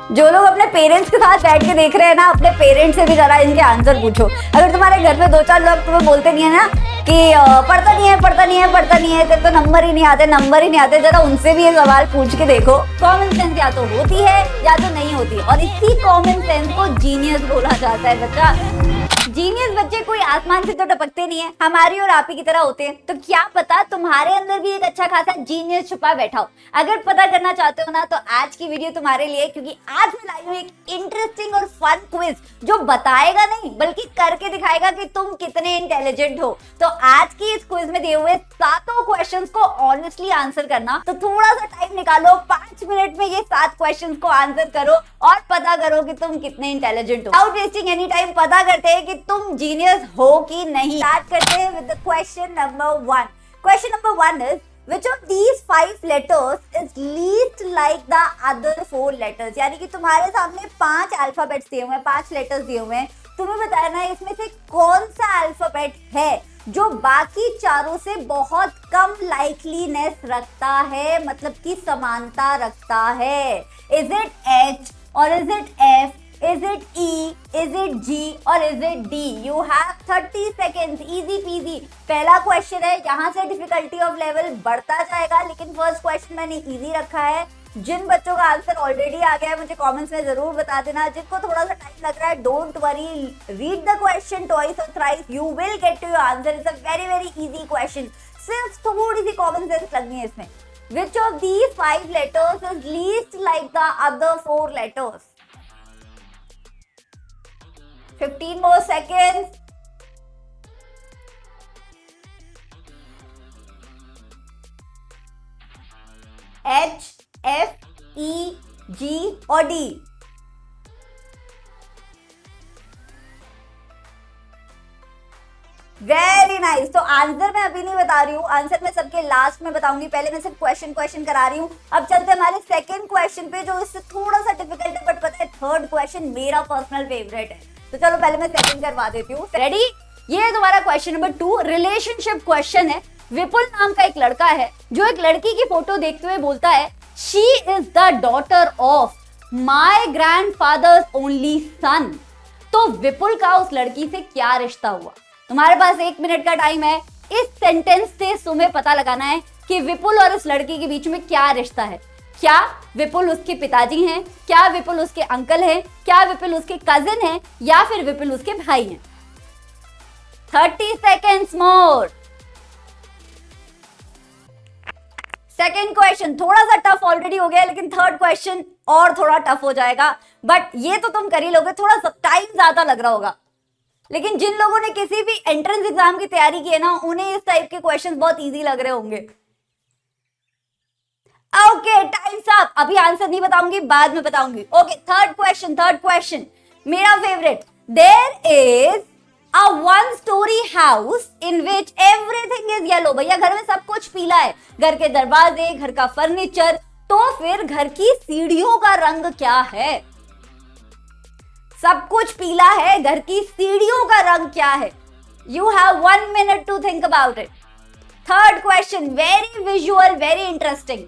जो लोग अपने पेरेंट्स के साथ बैठ के देख रहे हैं ना, अपने पेरेंट्स से भी जरा इनके आंसर पूछो। अगर तुम्हारे घर में दो चार लोग तुम्हें बोलते नहीं है ना कि पढ़ता नहीं है पढ़ता नहीं है पढ़ता नहीं है, तेरे तो नंबर ही नहीं आते, जरा उनसे भी ये सवाल पूछ के देखो। कॉमन सेंस या तो होती है या तो नहीं होती, और इसी कॉमन सेंस को जीनियस बोला जाता है बच्चा। जीनियस बच्चे कोई आसमान से तो टपकते नहीं है, हमारी और आप ही की तरह होते हैं। तो क्या पता तुम्हारे अंदर भी एक अच्छा खासा जीनियस छुपा बैठा हो। अगर पता करना चाहते हो ना तो आज की वीडियो तुम्हारे लिए, क्योंकि आज मैं लाई हूँ एक इंटरेस्टिंग और फन क्विज जो बताएगा नहीं बल्कि करके दिखाएगा कि तुम कितने इंटेलिजेंट हो। तो आज की इस क्विज में दिए हुए सातों क्वेश्चंस को ऑनेस्टली आंसर करना। तो थोड़ा सा टाइम निकालो, 5 मिनट में ये 7 क्वेश्चंस को आंसर करो और पता करो कि तुम कितने इंटेलिजेंट हो। विदाउट वेस्टिंग एनी टाइम पता करते हैं कि तुम जीनियस हो कि नहीं। स्टार्ट करते हैं with the question number 1। Question number 1 is which of these 5 letters is least like the other 4 letters। यानी कि तुम्हारे सामने 5 अल्फाबेट्स दिए हुए हैं, 5 लेटर्स दिए हुए हैं, तुम्हें बताना है इसमें से कौन सा अल्फाबेट है जो बाकी चारों से बहुत कम लाइकलीनेस रखता है, मतलब कि समानता रखता है। इज इट H और is it F, is it E, is it G और is it D? You have 30 seconds, easy peasy। पहला क्वेश्चन है, यहाँ से डिफिकल्टी ऑफ लेवल बढ़ता जाएगा, लेकिन फर्स्ट क्वेश्चन मैंने इजी रखा है। जिन बच्चों का आंसर ऑलरेडी आ गया है मुझे कमेंट्स में जरूर बता देना। जिनको थोड़ा सा टाइम लग रहा है, don't worry, read the question twice और thrice, you will get to your answer. It's a very very easy question, सिर्फ थोड़ी सी कॉमन सेंस लगनी है इसमें। Which of these 5 letters is least like the other 4 letters? 15 more seconds. H, F, E, G और D? Very nice. तो answer मैं अभी नहीं बता रही हूँ, आंसर मैं सबके लास्ट में बताऊंगी। पहले मैं सिर्फ क्वेश्चन करा रही हूँ। अब चलते हमारे सेकंड क्वेश्चन पे, जो इससे थोड़ा सा डिफिकल्ट है, बट पता है थर्ड क्वेश्चन मेरा पर्सनल फेवरेट है। तो चलो पहले मैं सेकंड करवा देती हूँ। रेडी? ये है तुम्हारा क्वेश्चन नंबर 2, रिलेशनशिप क्वेश्चन है। विपुल नाम का एक लड़का है जो एक लड़की की फोटो देखते हुए बोलता है, she is the daughter of my grandfather's only सन। तो विपुल का उस लड़की से क्या रिश्ता हुआ? तुम्हारे पास 1 मिनट का टाइम है। इस सेंटेंस से तुम्हें पता लगाना है कि विपुल और इस लड़की के बीच में क्या रिश्ता है। क्या विपुल उसके पिताजी हैं, क्या विपुल उसके अंकल हैं, क्या विपुल उसके कजिन हैं, या फिर विपुल उसके भाई हैं? 30 seconds मोर। सेकेंड क्वेश्चन थोड़ा सा टफ ऑलरेडी हो गया, लेकिन थर्ड क्वेश्चन और थोड़ा टफ हो जाएगा, बट ये तो तुम कर ही लोगे। थोड़ा सा टाइम ज्यादा लग रहा होगा, लेकिन जिन लोगों ने किसी भी एंट्रेंस एग्जाम की तैयारी की है ना, उन्हें इस टाइप के क्वेश्चंस बहुत इजी लग रहे होंगे। Okay, time's up. अभी आंसर नहीं बताऊंगी, बाद में बताऊंगी। ओके, थर्ड क्वेश्चन मेरा favourite. There is a 1 story house in which everything is yellow. भैया घर में सब कुछ पीला है, घर के दरवाजे, घर का फर्नीचर, तो फिर घर की सीढ़ियों का रंग क्या है? सब कुछ पीला है, घर की सीढ़ियों का रंग क्या है? You have 1 minute to think about it. Third question very visual, very interesting.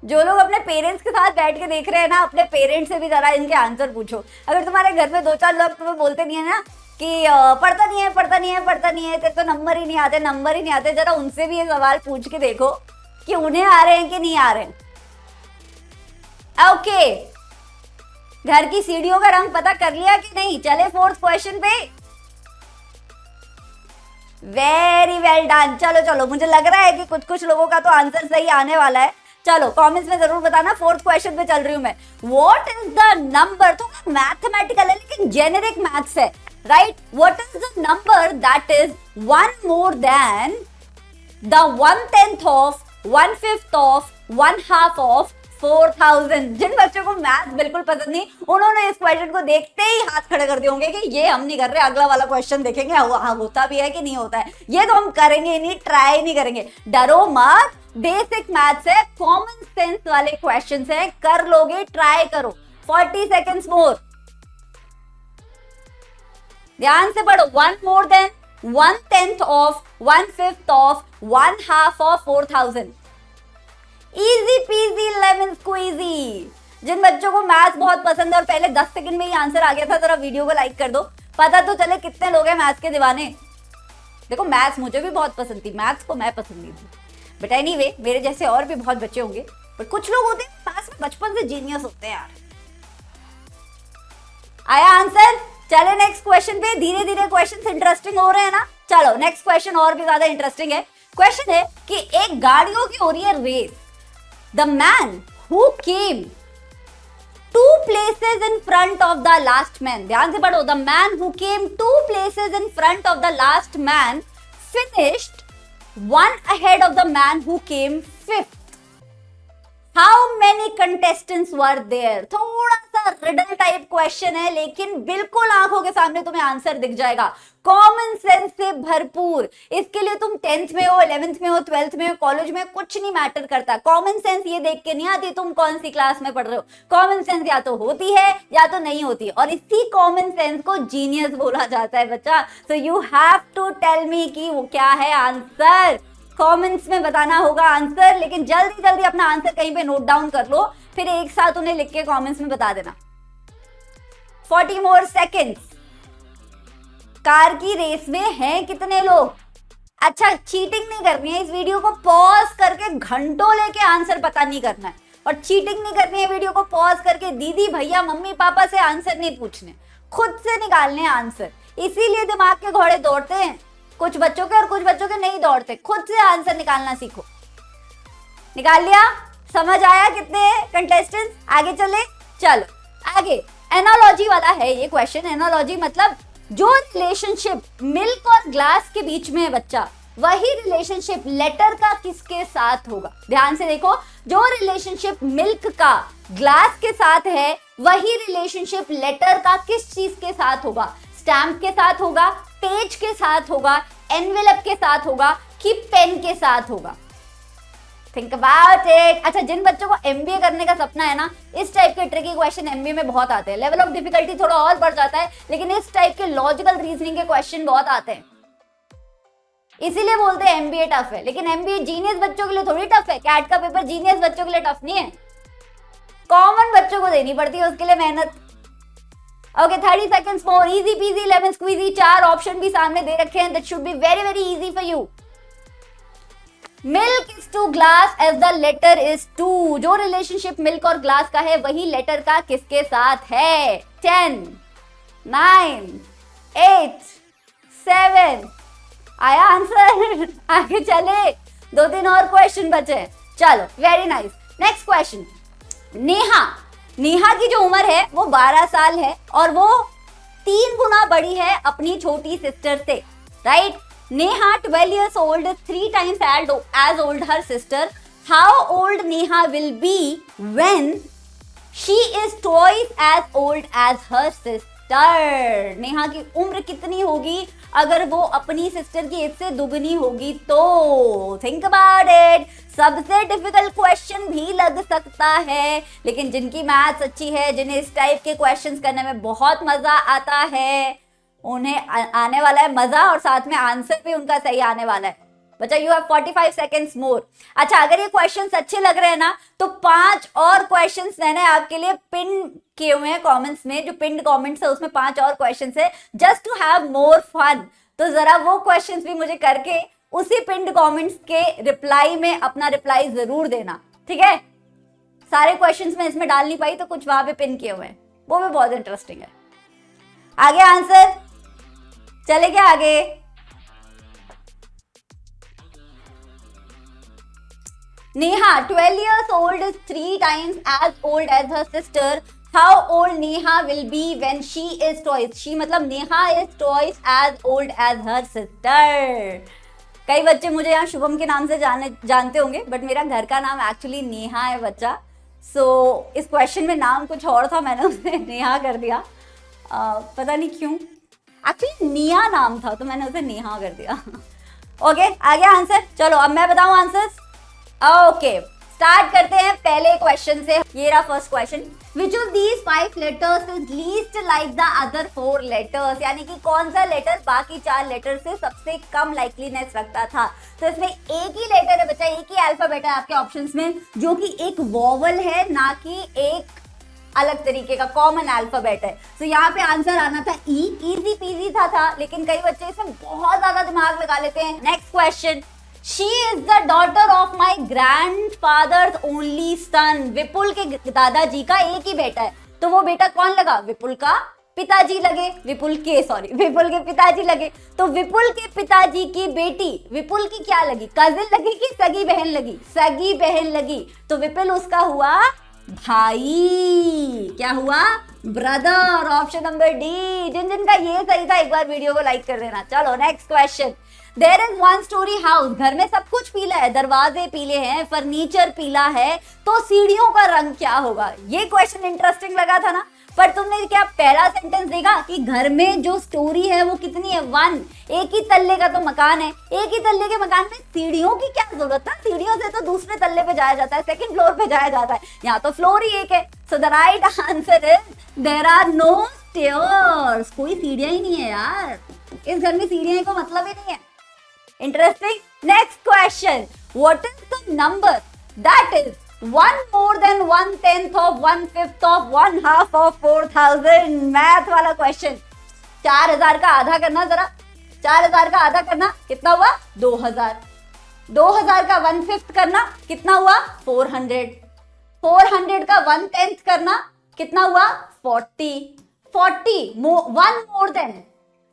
जो लोग अपने पेरेंट्स के साथ बैठ के देख रहे हैं ना, अपने पेरेंट्स से भी जरा इनके आंसर पूछो। अगर तुम्हारे घर में 2-4 लोग तुम्हें बोलते नहीं है ना कि पढ़ता नहीं है, तेरे तो नंबर ही नहीं आते, जरा उनसे भी ये सवाल पूछ के देखो कि उन्हें आ रहे हैं कि नहीं आ रहे हैं। ओके, घर की सीढ़ियों का रंग पता कर लिया कि नहीं? चले फोर्थ क्वेश्चन पे। Very well done. चलो, मुझे लग रहा है कि कुछ लोगों का तो आंसर सही आने वाला है। चलो कमेंट्स में जरूर बताना। फोर्थ क्वेश्चन पे चल रही हूं मैं। What is the number? तो मैथमेटिकल है लेकिन जेनेरिक मैथ्स है, right? What is the number that is 1 more than the 1/10 of 1/5 of 1/2 of 4000? जिन बच्चों को मैथ बिल्कुल पसंद नहीं, उन्होंने इस क्वेश्चन को देखते ही हाथ खड़े कर दिए होंगे कि ये हम नहीं कर रहे, अगला वाला क्वेश्चन देखेंगे हाँ होता भी है कि नहीं होता है। ये तो हम करेंगे नहीं, ट्राई नहीं करेंगे। डरो मत, बेसिक मैथ्स है, कॉमन सेंस वाले क्वेश्चंस है, कर लोगे, ट्राई करो। 40 seconds मोर। ध्यान से पढ़ो। 1 more than 1/10 of, 1/5 of, 1/2 of 4000। Easy peasy lemon squeezy. जिन बच्चों को मैथ्स बहुत पसंद है और पहले 10 सेकंड में ही आंसर आ गया था, जरा वीडियो को लाइक कर दो, पता तो चले कितने लोग हैं मैथ्स के दीवाने। देखो मैथ्स मुझे भी बहुत पसंद थी, मैथ्स को मैं पसंद नहीं थी, बट एनीवे मेरे जैसे और भी बहुत बच्चे होंगे, पर कुछ लोग होते हैं मैथ्स में बचपन से जीनियस होते हैं यार। आया आंसर? चले नेक्स्ट क्वेश्चन पे। धीरे धीरे क्वेश्चंस इंटरेस्टिंग हो रहे हैं ना। चलो नेक्स्ट क्वेश्चन और भी ज्यादा इंटरेस्टिंग है। क्वेश्चन है कि एक गाड़ियों की हो रही है race. The man who came 2 places in front of the last man, ध्यान से पढ़ो, the man who came 2 places in front of the last man finished 1 ahead of the man who came 5th. How many contestants were there? थोड़ा सा riddle type question है, लेकिन बिल्कुल आंखों के सामने तुम्हें आंसर दिख जाएगा, कॉमन सेंस से भरपूर। इसके लिए तुम 10th में हो, 11th में हो, 12th में हो, कॉलेज में, कुछ नहीं मैटर करता। कॉमन सेंस ये देख के नहीं आती तुम कौन सी क्लास में पढ़ रहे हो। कॉमन सेंस या तो होती है या तो नहीं होती, और इसी कॉमन सेंस को जीनियस बोला जाता है बच्चा। So you have to tell me कि वो क्या है आंसर। कमेंट्स में बताना होगा आंसर, लेकिन जल्दी जल्दी अपना आंसर कहीं पे नोट डाउन कर लो, फिर एक साथ उन्हें लिख के कमेंट्स में बता देना। 40 मोर सेकेंड्स। कार की रेस में हैं कितने लोग? अच्छा, चीटिंग नहीं करनी है, इस वीडियो को पॉज करके घंटों लेके आंसर पता नहीं करना है, और चीटिंग नहीं करनी है, वीडियो को पॉज करके दीदी भैया मम्मी पापा से आंसर नहीं पूछने, खुद से निकालने आंसर। इसीलिए दिमाग के घोड़े दौड़ते हैं, कुछ बच्चों के और कुछ बच्चों के नहीं दौड़ते। खुद से आंसर निकालना सीखो। निकाल लिया? समझ आया कितने कंटेस्टेंट्स? आगे चले, चलो आगे। एनालॉजी वाला है ये क्वेश्चन। एनालॉजी मतलब जो रिलेशनशिप मिल्क और ग्लास के बीच में है बच्चा, वही रिलेशनशिप लेटर का किसके साथ होगा? ध्यान से देखो, जो रिलेशनशिप मिल्क का ग्लास के साथ है, वही रिलेशनशिप लेटर का किस चीज के साथ होगा? स्टैम्प के साथ होगा, पेज के साथ होगा, एनवेलप के साथ होगा, कि पेन के साथ होगा? Think about it. अच्छा, जिन बच्चों को एमबीए करने का सपना है ना, इस टाइप के ट्रिकी क्वेश्चन एमबीए में बहुत आते हैं। लेवल ऑफ डिफिकल्टी थोड़ा और बढ़ जाता है, लेकिन इस टाइप के लॉजिकल रीजनिंग के क्वेश्चन बहुत आते हैं, इसीलिए बोलते हैं एमबीए टफ है। लेकिन एमबीए जीनियस बच्चों के लिए थोड़ी टफ है। कैट का पेपर जीनियस बच्चों के लिए टफ नहीं है, कॉमन बच्चों को देनी पड़ती है उसके लिए मेहनत। Okay, 30 seconds more. Easy peasy lemon squeezy. 4 option भी सामने दे रखे हैं, that should be very very easy for you. Milk is to glass as the letter is to. जो रिलेशनशिप मिल्क और ग्लास का है, वही लेटर का किसके साथ है? 10 9 8 7। आया आंसर? आगे चले, 2-3 और क्वेश्चन बचे। चलो, very nice. Next question. Neha की जो उम्र है वो 12 साल है, और वो 3 गुना बड़ी है अपनी छोटी सिस्टर से, right? Neha 12 years old is 3 times as old her sister. How old Neha will be when she is twice as old as her sister? Neha की उम्र कितनी होगी अगर वो अपनी सिस्टर की एज से दुगनी होगी तो? Think about it. सबसे डिफिकल्ट क्वेश्चन भी लग सकता है, लेकिन जिनकी मैथ्स अच्छी है, जिन्हें इस टाइप के क्वेश्चंस करने में बहुत मजा आता है, उन्हें आने वाला है मजा, और साथ में आंसर भी उनका सही आने वाला है। बच्चा, यू हैव 45 seconds मोर। अच्छा, अगर ये क्वेश्चंस अच्छे लग रहे हैं ना, तो 5 और क्वेश्चंस मैंने आपके लिए पिन किए हुए हैं कमेंट्स में। जो पिन्ड कमेंट्स है उसमें 5 और क्वेश्चंस है, just to have more fun. तो जरा वो क्वेश्चंस भी मुझे करके उसी पिन्ड कमेंट्स के रिप्लाई में अपना रिप्लाई जरूर देना, ठीक है? सारे क्वेश्चंस मैं इसमें डाल नहीं पाई, तो कुछ वहां पे पिन किए हुए हैं, वो भी बहुत इंटरेस्टिंग है। आगे आंसर चले क्या आगे? Neha, 12 years old, is 3 times as old as her sister. How old Neha will be when she is twice? She मतलब Neha is twice as old as her sister. कई बच्चे मुझे यहाँ शुभम के नाम से जानते होंगे, बट मेरा घर का नाम एक्चुअली नेहा है बच्चा। सो इस क्वेश्चन में नाम कुछ और था, मैंने उसे नेहा कर दिया, पता नहीं क्यों। एक्चुअली निया नाम था, तो मैंने उसे नेहा कर दिया। ओके, आ गया आंसर। चलो अब मैं बताऊं आंसर्स। ओके, स्टार्ट करते हैं पहले क्वेश्चन से। ये रहा first question, which of these 5 letters is least like the other 4 letters, यानी कि कौन सा लेटर बाकी 4 लेटर से सबसे कम लाइकलीनेस रखता था। तो इसमें एक ही लेटर है बच्चा, एक ही अल्फाबेट है आपके ऑप्शंस में, जो कि एक वॉवल है, ना कि एक अलग तरीके का कॉमन अल्फाबेट है। तो यहाँ पे आंसर आना था ई, इजी पीजी था, लेकिन कई बच्चे इसमें बहुत ज्यादा दिमाग लगा लेते हैं। Next question, she is the daughter of my grandfather's only son, Vipul के दादाजी का एक ही बेटा है, तो वो बेटा कौन लगा, विपुल का पिताजी लगे, विपुल के पिताजी लगे। तो विपुल के पिताजी की बेटी विपुल की क्या लगी, कजिन लगी कि सगी बहन लगी, सगी बहन लगी। तो विपुल उसका हुआ भाई, क्या हुआ, ब्रदर। Option number D. जिन जिनका ये सही था एक बार वीडियो को लाइक कर देना। चलो next question, there is 1 story house, घर में सब कुछ पीला है, दरवाजे पीले हैं, फर्नीचर पीला है, तो सीढ़ियों का रंग क्या होगा। ये क्वेश्चन इंटरेस्टिंग लगा था ना, पर तुमने क्या पहला सेंटेंस देखा कि घर में जो स्टोरी है वो कितनी है, 1, एक ही तल्ले का तो मकान है, एक ही तल्ले के मकान में सीढ़ियों की क्या जरूरत है, सीढ़ियों से तो दूसरे तल्ले पे जाया जाता है, सेकंड फ्लोर पे जाया जाता है, यहाँ तो फ्लोर ही एक है। So the right answer is there are no stairs, कोई सीढ़ियां ही नहीं है यार, इस घर में सीढ़ियां को मतलब ही नहीं है। Interesting. Next question, what is the number that is 1 more than 1/10 of 1/5 of 1/2 of 4000। Math वाला क्वेश्चन। 4000 का आधा करना, जरा 4000 का आधा करना कितना हुआ, 2000। 2000 का 1/5 करना कितना हुआ, 400। 400 का 1/10 करना कितना हुआ, 40। 1 more than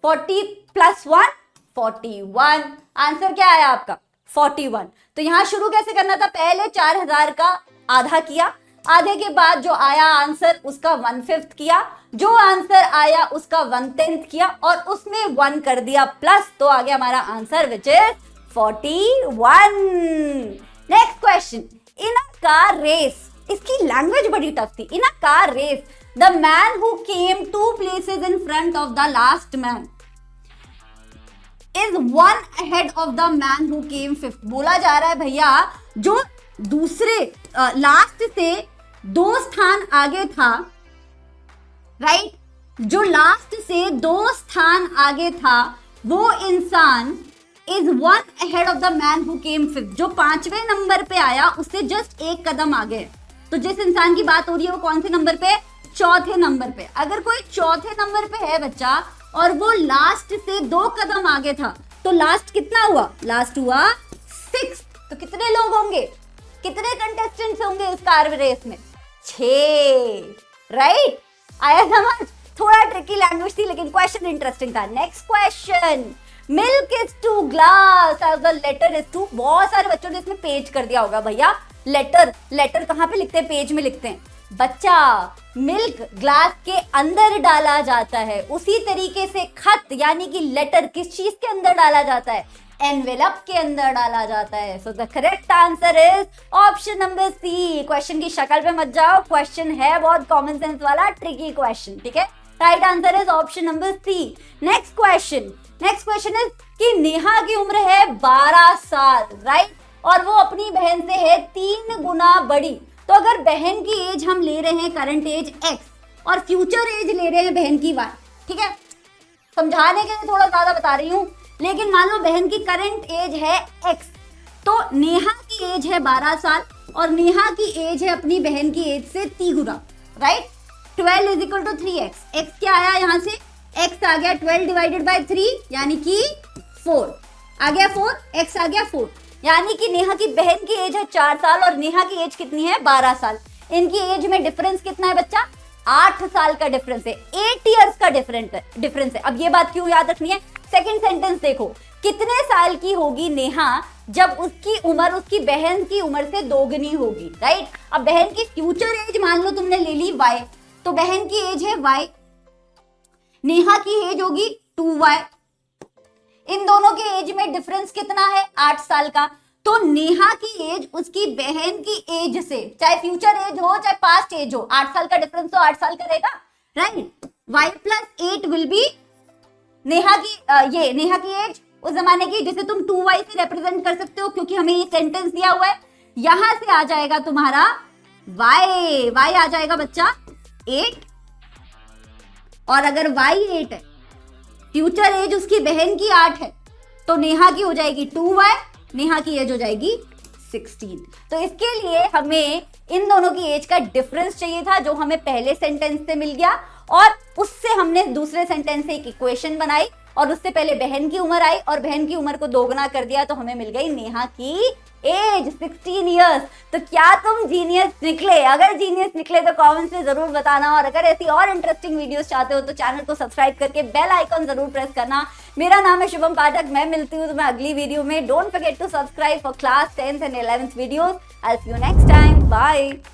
40 plus 1 41। आंसर क्या आया आपका, 41। तो यहां शुरू कैसे करना था, पहले 4000 का आधा किया, आधे के बाद जो आया आंसर उसका 1/5 किया, जो आंसर आया उसका 1/10 किया और उसमें 1 कर दिया प्लस, तो आ गया हमारा answer which is 41। Next question, in a car race, इसकी लैंग्वेज बड़ी टफ थी। इन a car race the man who came 2 places in front of the last man is 1 ahead of the man who came 5th। बोला जा रहा है भैया, जो दूसरे लास्ट से 2 स्थान आगे था, राइट, जो लास्ट से 2 स्थान आगे था, वो इंसान is 1 ahead of the man who came 5th, जो 5वें नंबर पे आया उससे जस्ट 1 कदम आगे। तो जिस इंसान की बात हो रही है वो कौन से नंबर पे, 4थे नंबर पे। अगर कोई 4थे नंबर पे है बच्चा और वो लास्ट से 2 कदम आगे था, तो लास्ट कितना हुआ, लास्ट हुआ 6। तो कितने लोग होंगे, कितने कंटेस्टेंट्स होंगे इस कार रेस में, 6। राइट, आया समझ। थोड़ा ट्रिकी लैंग्वेज थी लेकिन क्वेश्चन इंटरेस्टिंग था। Next question, milk is to glass as the letter is to. बहुत सारे बच्चों ने इसमें पेज कर दिया होगा, भैया लेटर कहाँ पे लिखते हैं, पेज में लिखते हैं। बच्चा, मिल्क ग्लास के अंदर डाला जाता है, उसी तरीके से खत यानी कि लेटर किस चीज के अंदर डाला जाता है, एनवेलप के अंदर डाला जाता है। So the correct answer is option number C. Question की शक्ल पे मत जाओ, क्वेश्चन है बहुत कॉमन सेंस वाला, ट्रिकी क्वेश्चन, ठीक है। Right answer is option number C. Next question is कि नेहा की उम्र है 12 साल, राइट, और वो अपनी बहन से है 3 गुना बड़ी। तो अगर बहन की एज हम ले रहे हैं करंट एज x और फ्यूचर एज ले रहे हैं बहन की y, ठीक है, समझाने के लिए थोड़ा ज्यादा बता रही हूं, लेकिन मान लो बहन की करंट एज है x, तो नेहा की एज है 12 साल और नेहा की एज है अपनी बहन की एज से 3 गुना, right. 12 is equal to 3x। x क्या आया यहाँ से, x आ गया 12 डिवाइडेड बाय 3 यानी कि 4 आ गया, 4 x आ गया 4, यानी कि नेहा की बहन की एज है 4 साल और नेहा की एज कितनी है, 12 साल। इनकी एज में डिफरेंस कितना है बच्चा, 8 साल का डिफरेंस है, 8 इयर्स का डिफरेंस है। अब ये बात क्यों याद रखनी है, सेकंड सेंटेंस देखो, कितने साल की होगी नेहा जब उसकी उम्र उसकी बहन की उम्र से दोगुनी होगी, राइट। अब बहन की फ्यूचर एज मान लो तुमने ले ली y, तो बहन की एज है y, नेहा की एज होगी 2y। इन दोनों के एज में डिफरेंस कितना है, 8 साल का। तो नेहा की एज उसकी बहन की एज से, चाहे फ्यूचर एज हो चाहे पास्ट एज हो, 8 साल का डिफरेंस तो 8 साल का रहेगा, right. y + 8 will be Neha की एज उस जमाने की, जिसे तुम 2y से रिप्रेजेंट कर सकते हो क्योंकि हमें ये सेंटेंस दिया हुआ है। यहां से आ जाएगा तुम्हारा y, y आ जाएगा बच्चा 8, और अगर y 8 है, फ्यूचर एज उसकी बहन की 8 है, तो नेहा की हो जाएगी 2y, नेहा की एज हो जाएगी 16। तो इसके लिए हमें इन दोनों की एज का डिफरेंस चाहिए था, जो हमें पहले सेंटेंस से मिल गया, और उससे हमने दूसरे सेंटेंस से एक इक्वेशन बनाई, और उससे पहले बहन की उम्र आई और बहन की उम्र को दोगुना कर दिया, तो हमें मिल गई नेहा की एज 16 इयर्स। तो क्या तुम जीनियस निकले? अगर जीनियस निकले तो कमेंट्स में जरूर बताना, और अगर ऐसी और इंटरेस्टिंग वीडियोस चाहते हो तो चैनल को सब्सक्राइब करके बेल आइकन जरूर प्रेस करना। मेरा नाम है शुभम पाठक, मैं मिलती हूँ तुम्हें अगली वीडियो में। Don't forget to subscribe for class 10th and 11th videos. I will see you next time, bye.